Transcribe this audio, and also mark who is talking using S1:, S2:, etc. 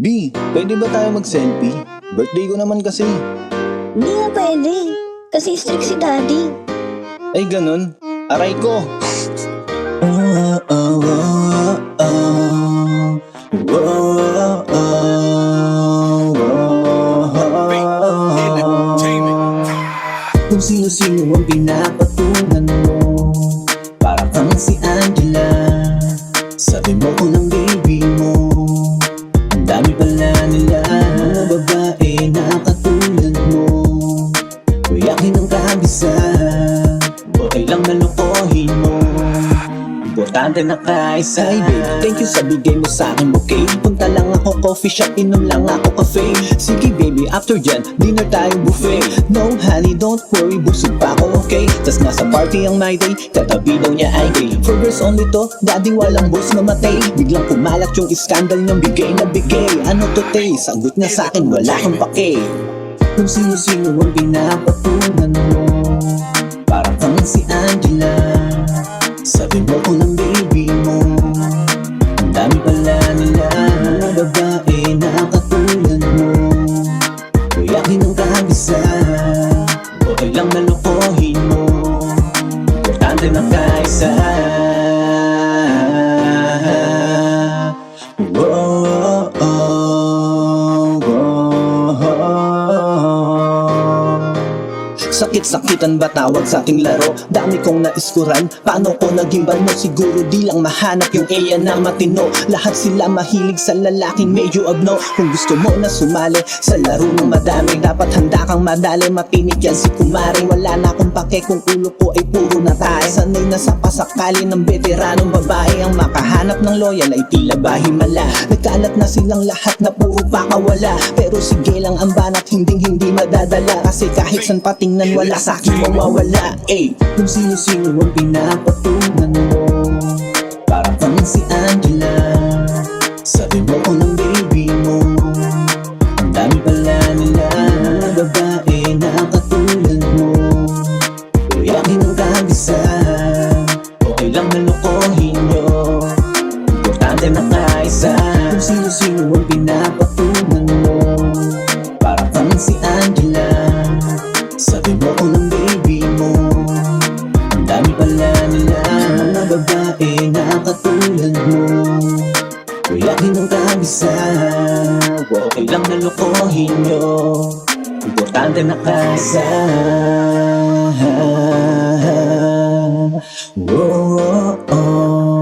S1: B, pwede ba tayo mag-selfie? Birthday ko naman kasi.
S2: Hindi nga pwede. Kasi strict si daddy.
S1: Ay ganun, aray ko.
S3: Kung sino-sino ang pinapatungan mo, para kang si Angela. Sabi mo ko ng baby mo, ang dami pala nila mga babae na katulad mo. Kuyakin ang kabisa, okay lang na lokohin mo. Importante na kaisa. Ay babe, thank you sa bigay mo sa akin bouquet. Punta lang ako coffee shop, inom lang ako cafe. Sige baby, after dyan, dinner tayo buffet. No honey, don't worry, busog pa ako, okay? Tas nasa party ang my day, katabi daw niya ay gay. For girls only to, daddy walang boss namatay. Biglang kumalat yung iskandal niyang bigay na bigay. Ano to te, sagot niya sa akin, wala kang pake. Kung sino-sino ang pinapatungan mo, para kang si Angela. Sabi mo ko ng baby mo, ang dami pala nila mga babae na katulad mo. Kuyakin ang kabisa, okay lang na lokohin mo. Importante na kaisa. Sakit-sakitan ba tawag sa ating laro? Dami kong naiskuran, paano ko naging bano? Siguro di lang mahanap yung area na matino. Lahat sila mahilig sa lalaking medyo abno. Kung gusto mo na sumali sa laro ng madami, dapat handa kang madali. Matinik yan si kumare, wala na akong pake kung ulo ko ay puro na tayo. Sanay na sa pasakali ng veteranong babae, ang makahanap ng loyal ay tila bahimala. Nagkalat na silang lahat na puro pakawala, pero sige lang ang banat, hindi madadala. Kasi kahit san patingnan, wala sa'kin mawawala. Kung sino-sino ang pinapatungan mo, para kang si Angela. Sabi mo ko ng baby mo, ang dami pala nila mga babae na katulad mo. Kuyakin ang kabisa, okay lang na lokohin nyo. Importante na kaisa. Kung sino-sino ang pinapatungan mo, para kang si Angela. Sabi mo ko ng baby mo, ang dami pala nila mga babae na katulad mo. Kuyakin ang kabisa, okay lang na lokohin nyo. Importante na kaisa. Oh, oh, oh.